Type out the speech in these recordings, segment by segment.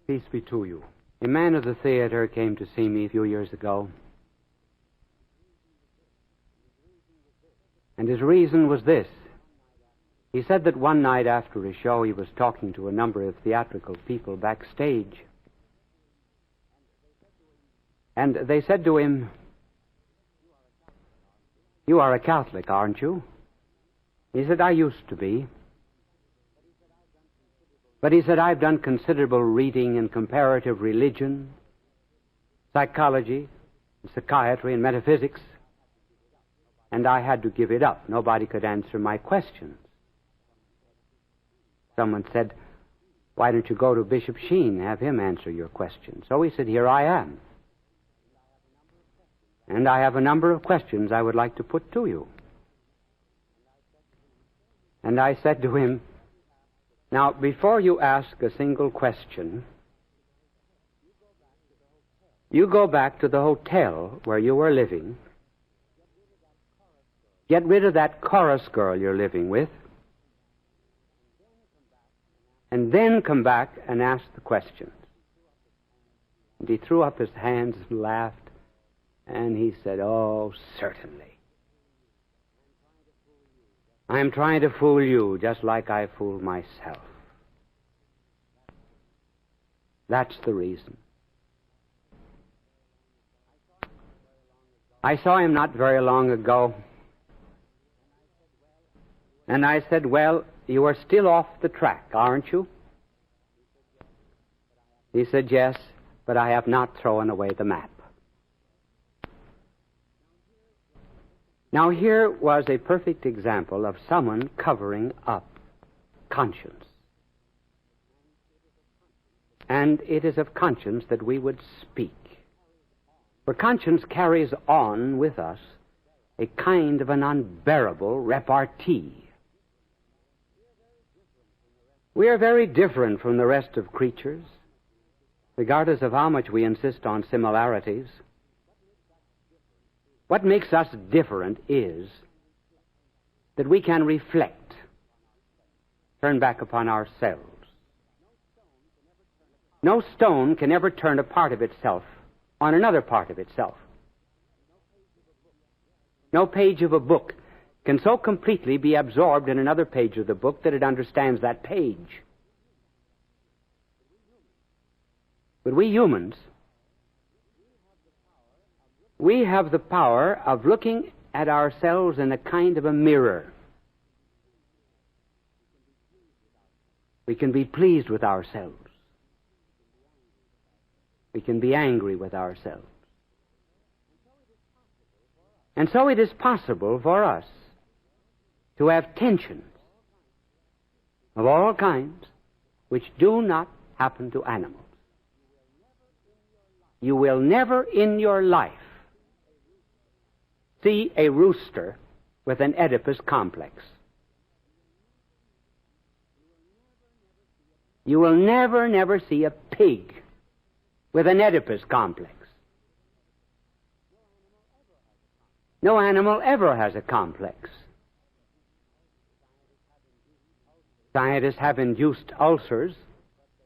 Peace be to you. A man of the theater came to see me a few years ago. And his reason was this. He said that one night after a show he was talking to a number of theatrical people backstage. And they said to him, "You are a Catholic, aren't you?" He said, "I used to be." But he said, "I've done considerable reading in comparative religion, psychology, psychiatry, and metaphysics, and I had to give it up. Nobody could answer my questions." Someone said, "Why don't you go to Bishop Sheen, have him answer your questions?" So he said, "Here I am. And I have a number of questions I would like to put to you." And I said to him, "Now, before you ask a single question, you go back to the hotel where you were living, get rid of that chorus girl you're living with, and then come back and ask the questions." And he threw up his hands and laughed, and he said, "Oh, certainly. I'm trying to fool you just like I fooled myself. That's the reason." I saw him not very long ago, and I said, "Well, you are still off the track, aren't you?" He said, "Yes, but I have not thrown away the map." Now, here was a perfect example of someone covering up conscience. And it is of conscience that we would speak. For conscience carries on with us a kind of an unbearable repartee. We are very different from the rest of creatures, regardless of how much we insist on similarities. What makes us different is that we can reflect, turn back upon ourselves. No stone can ever turn a part of itself on another part of itself. No page of a book can so completely be absorbed in another page of the book that it understands that page. But we humans, we have the power of looking at ourselves in a kind of a mirror. We can be pleased with ourselves. We can be angry with ourselves. And so it is possible for us to have tensions of all kinds which do not happen to animals. You will never in your life see a rooster with an Oedipus complex. You will never see a pig with an Oedipus complex. No animal ever has a complex. Scientists have induced ulcers,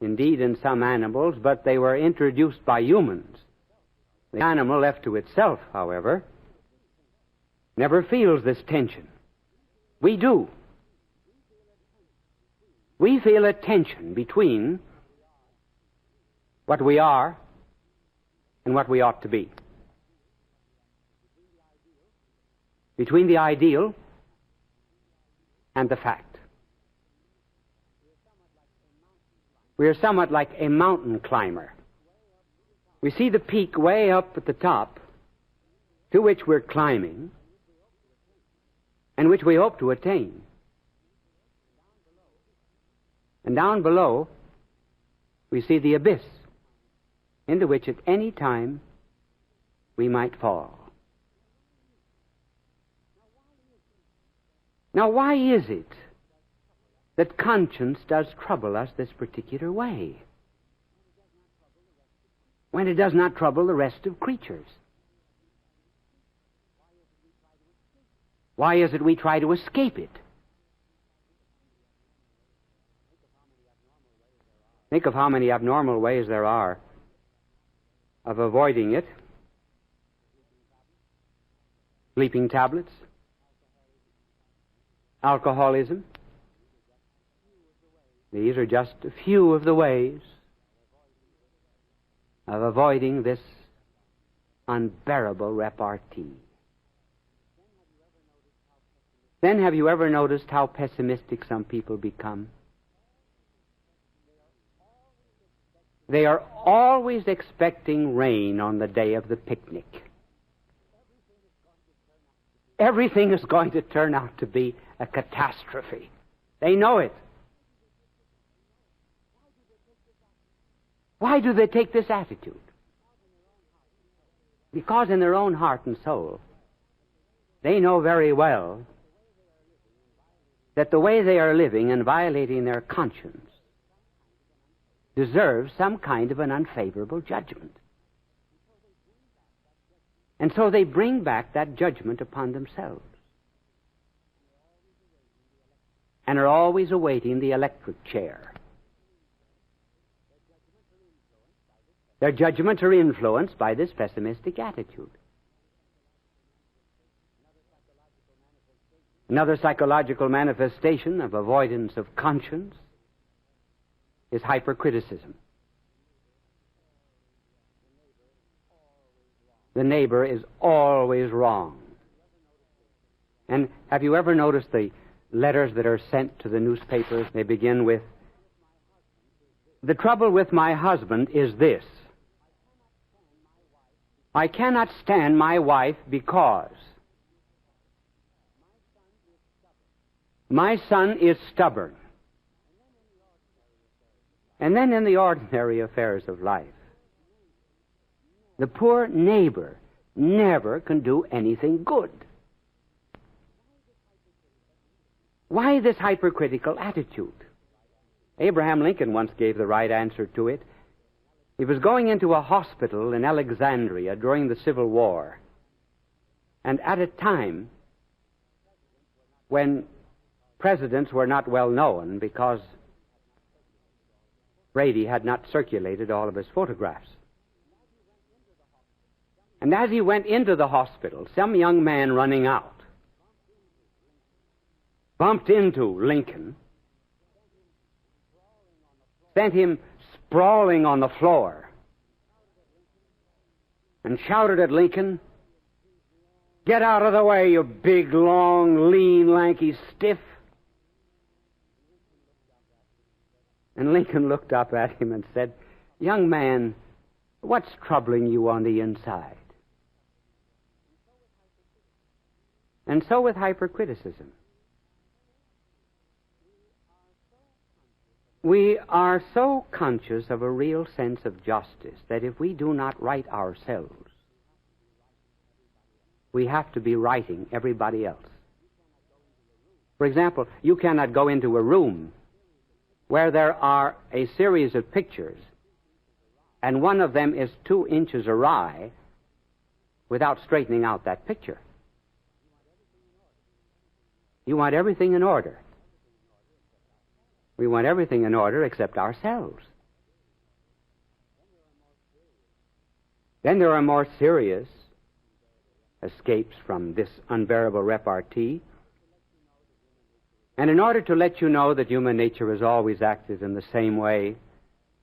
indeed in some animals, but they were introduced by humans. The animal left to itself, however, never feels this tension. We do. We feel a tension between what we are and what we ought to be. Between the ideal and the fact. We are somewhat like a mountain climber. We see the peak way up at the top, to which we're climbing, and which we hope to attain. And down below, we see the abyss, into which at any time we might fall. Now, why is it that conscience does trouble us this particular way, when it does not trouble the rest of creatures? Why is it we try to escape it? Think of how many abnormal ways there are of avoiding it. Sleeping tablets, alcoholism. These are just a few of the ways of avoiding this unbearable repartee. Then have you ever noticed how pessimistic some people become? They are always expecting rain on the day of the picnic. Everything is going to turn out to be a catastrophe. They know it. Why do they take this attitude? Because in their own heart and soul, they know very well that the way they are living and violating their conscience deserves some kind of an unfavorable judgment. And so they bring back that judgment upon themselves and are always awaiting the electric chair. Their judgments are influenced by this pessimistic attitude. Another psychological manifestation of avoidance of conscience is hypercriticism. The neighbor is always wrong. And have you ever noticed the letters that are sent to the newspapers? They begin with, "The trouble with my husband is this. I cannot stand my wife because my son is stubborn." And then in the ordinary affairs of life, the poor neighbor never can do anything good. Why this hypercritical attitude? Abraham Lincoln once gave the right answer to it. He was going into a hospital in Alexandria during the Civil War, and at a time when presidents were not well known because Brady had not circulated all of his photographs. And as he went into the hospital, some young man running out bumped into Lincoln, sent him sprawling on the floor, and shouted at Lincoln, "Get out of the way, you big, long, lean, lanky stiff." And Lincoln looked up at him and said, "Young man, what's troubling you on the inside?" And so with hypercriticism. We are so conscious of a real sense of justice that if we do not right ourselves, we have to be righting everybody else. For example, you cannot go into a room where there are a series of pictures and one of them is 2 inches awry without straightening out that picture. You want everything in order. We want everything in order except ourselves. Then there are more serious escapes from this unbearable repartee. And in order to let you know that human nature has always acted in the same way,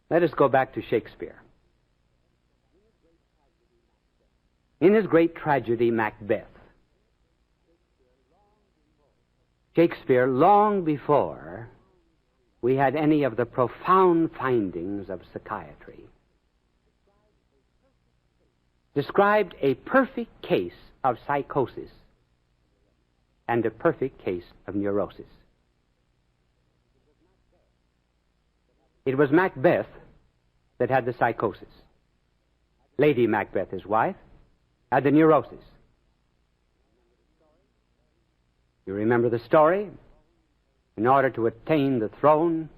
let us go back to Shakespeare. In his great tragedy, Macbeth, Shakespeare, long before we had any of the profound findings of psychiatry, described a perfect case of psychosis and a perfect case of neurosis. It was Macbeth that had the psychosis. Lady Macbeth, his wife, had the neurosis. You remember the story? In order to attain the throne,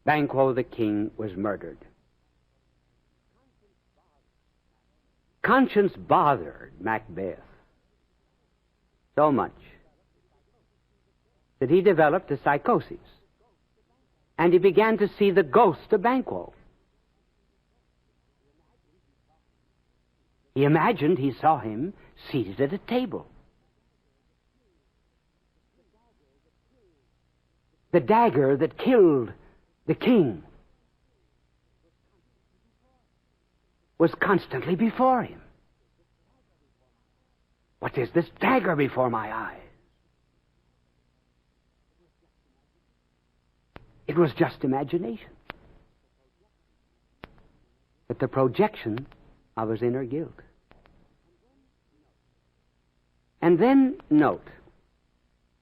Banquo the king was murdered. Conscience bothered Macbeth so much that he developed a psychosis. and he began to see the ghost of Banquo. He imagined he saw him seated at a table. The dagger that killed the king was constantly before him. What is this dagger before my eyes? It was just imagination, but the projection of his inner guilt. And then note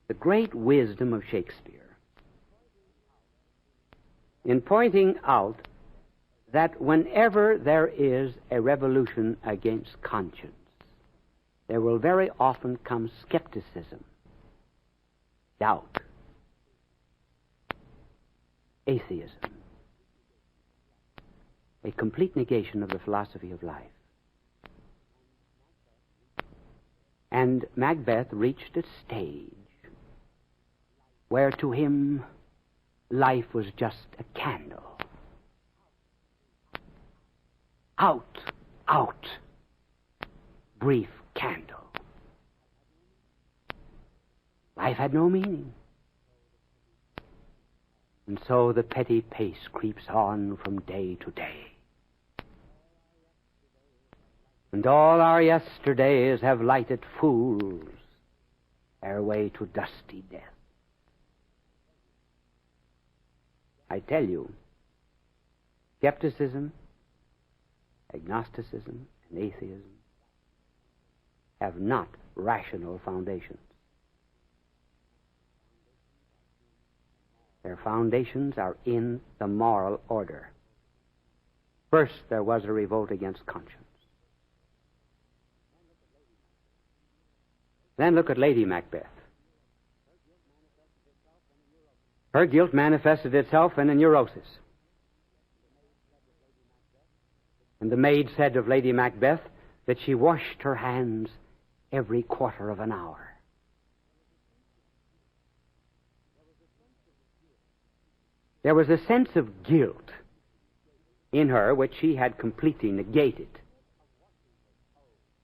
the great wisdom of Shakespeare in pointing out that whenever there is a revolution against conscience, there will very often come skepticism, doubt, atheism, a complete negation of the philosophy of life. And Macbeth reached a stage where to him life was just a candle. Out, out, brief candle. Life had no meaning. And so the petty pace creeps on from day to day. And all our yesterdays have lighted fools their way to dusty death. I tell you, skepticism, agnosticism, and atheism have not rational foundations. Their foundations are in the moral order. First, there was a revolt against conscience. Then look at Lady Macbeth. Her guilt manifested itself in a neurosis. And the maid said of Lady Macbeth that she washed her hands every quarter of an hour. There was a sense of guilt in her which she had completely negated.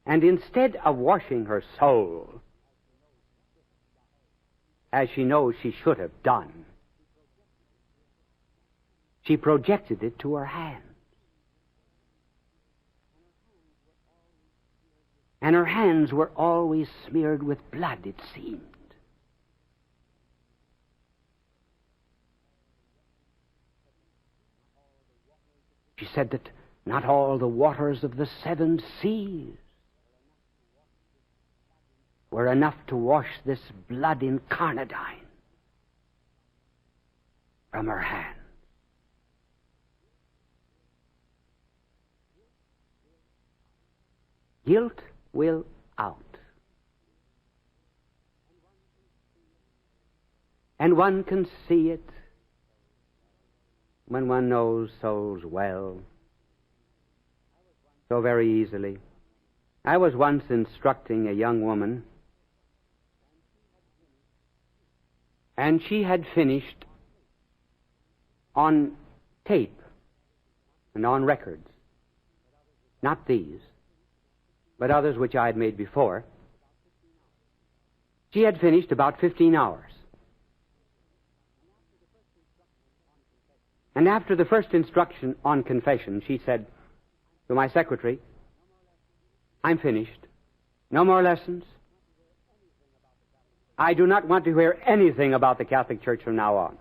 And instead of washing her soul, as she knows she should have done, she projected it to her hands. And her hands were always smeared with blood, it seemed. She said that not all the waters of the 7 seas were enough to wash this blood incarnadine from her hands. Guilt will out. And one can see it when one knows souls well, so very easily. I was once instructing a young woman, and she had finished on tape and on records, not these, but others which I had made before. She had finished about 15 hours. And after the first instruction on confession, she said to my secretary, "I'm finished. No more lessons. I do not want to hear anything about the Catholic Church from now on."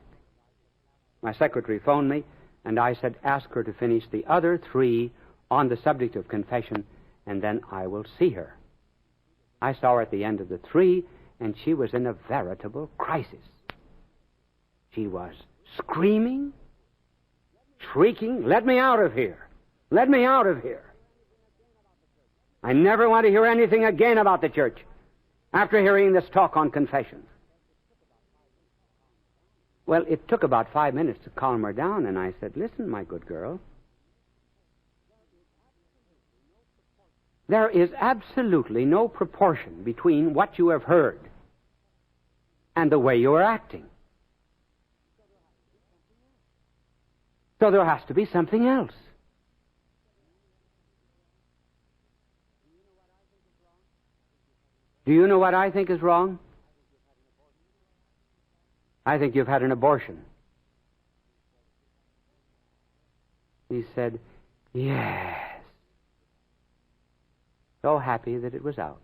My secretary phoned me, and I said, "Ask her to finish the other 3 on the subject of confession, and then I will see her." I saw her at the end of the 3, and she was in a veritable crisis. She was screaming, shrieking, "Let me out of here! Let me out of here! I never want to hear anything again about the church after hearing this talk on confession." Well, it took about 5 minutes to calm her down, and I said, "Listen, my good girl, there is absolutely no proportion between what you have heard and the way you are acting. So there has to be something else. Do you know what I think is wrong? I think you've had an abortion. He said, yes. So happy that it was out.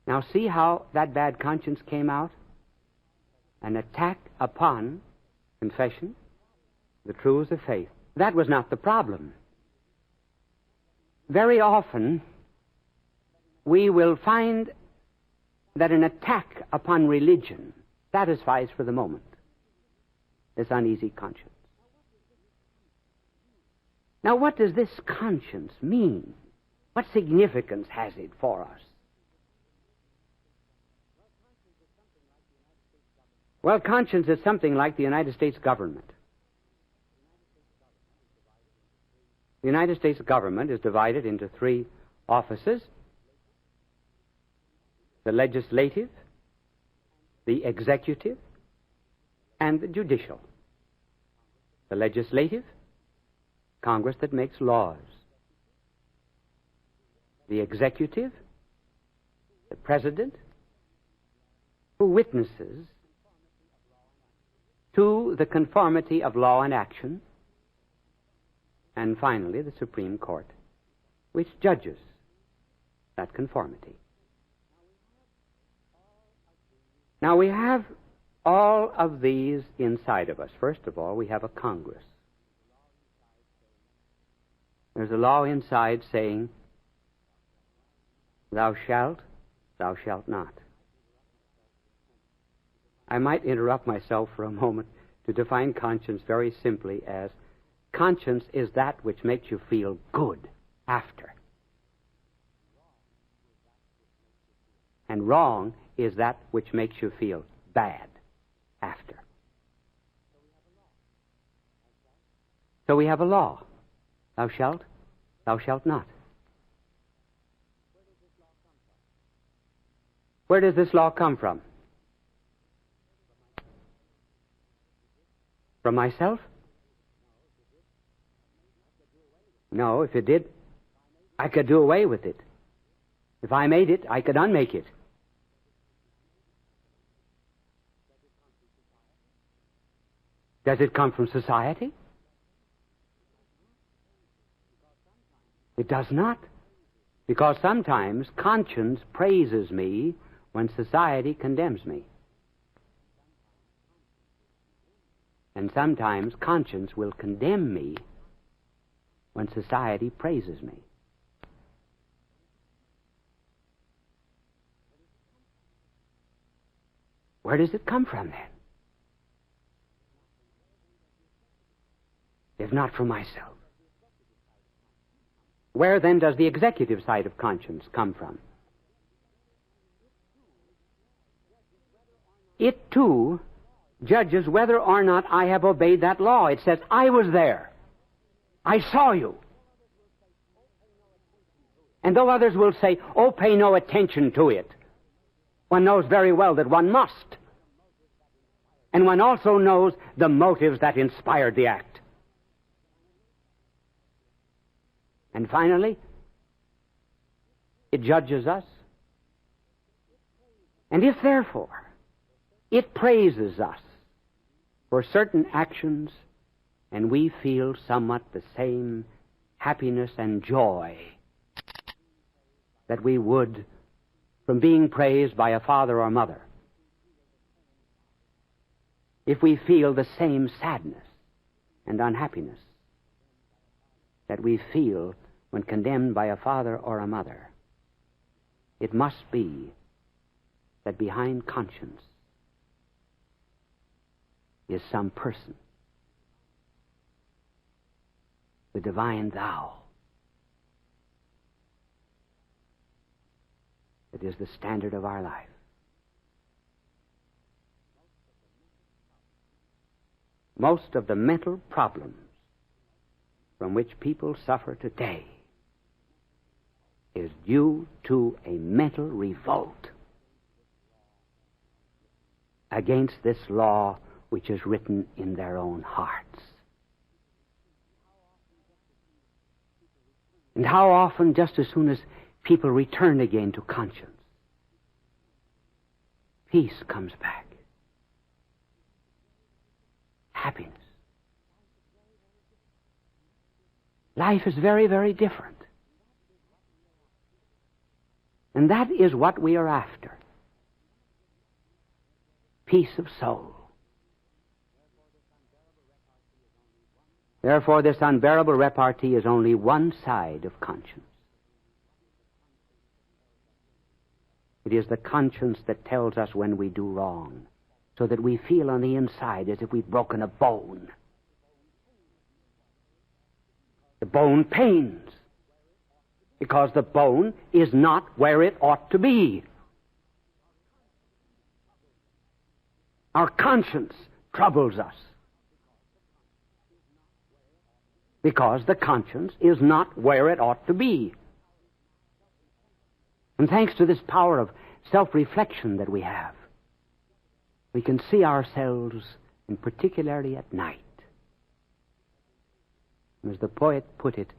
Now see how that bad conscience came out? An attack upon confession, the truths of faith. That was not the problem. Very often, we will find that an attack upon religion satisfies for the moment this uneasy conscience. Now, what does this conscience mean? What significance has it for us? Well, conscience is something like the United States government. The United States government is divided into three offices: the legislative, the executive, and the judicial. The legislative, Congress that makes laws. The executive, the president, who witnesses to the conformity of law and action. And finally, the Supreme Court, which judges that conformity. Now, we have all of these inside of us. First of all, we have a Congress. There's a law inside saying, thou shalt not. I might interrupt myself for a moment to define conscience very simply as conscience is that which makes you feel good after. And wrong is that which makes you feel bad after. So we have a law. Thou shalt not. Where does this law come from? From myself? No, if it did, I could do away with it. If I made it, I could unmake it. Does it come from society? It does not. Because sometimes conscience praises me when society condemns me. And sometimes conscience will condemn me when society praises me. Where does it come from then? If not from myself. Where then does the executive side of conscience come from? It too judges whether or not I have obeyed that law. It says, I was there. I saw you. And though others will say, oh, pay no attention to it, one knows very well that one must. And one also knows the motives that inspired the act. And finally, it judges us. And if, therefore, it praises us for certain actions, and we feel somewhat the same happiness and joy that we would from being praised by a father or mother, if we feel the same sadness and unhappiness that we feel when condemned by a father or a mother, it must be that behind conscience is some person, the divine thou, that is the standard of our life. Most of the mental problems from which people suffer today is due to a mental revolt against this law which is written in their own hearts. And how often, just as soon as people return again to conscience, peace comes back. Happiness. Life is very, very different. And that is what we are after. Peace of soul. Therefore, this unbearable repartee is only one side of conscience. It is the conscience that tells us when we do wrong, so that we feel on the inside as if we've broken a bone. The bone pains, because the bone is not where it ought to be. Our conscience troubles us, because the conscience is not where it ought to be. And thanks to this power of self-reflection that we have, we can see ourselves, and particularly at night. And as the poet put it,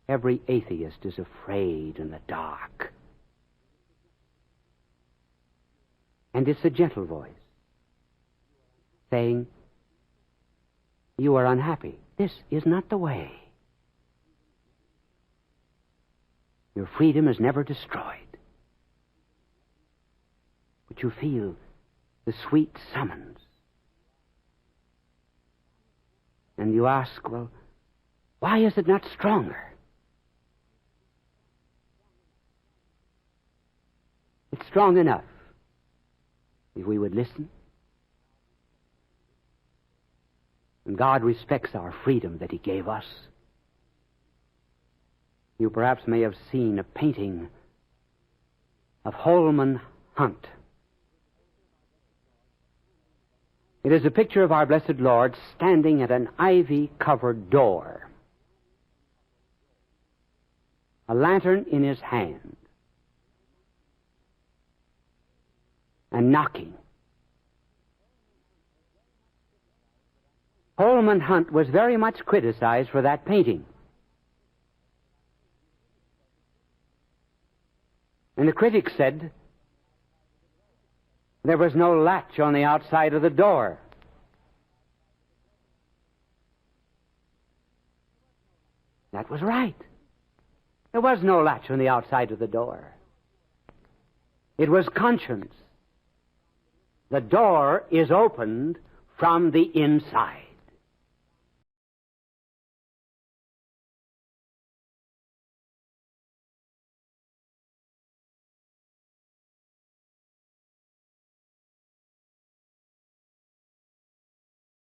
every atheist is afraid in the dark. And it's a gentle voice saying, you are unhappy. This is not the way. Your freedom is never destroyed. But you feel the sweet summons. And you ask, well, why is it not stronger? It's strong enough if we would listen. And God respects our freedom that He gave us. You perhaps may have seen a painting of Holman Hunt. It is a picture of our blessed Lord standing at an ivy-covered door, a lantern in His hand, and knocking. Holman Hunt was very much criticized for that painting. And the critics said there was no latch on the outside of the door. That was right. There was no latch on the outside of the door. It was conscience. The door is opened from the inside.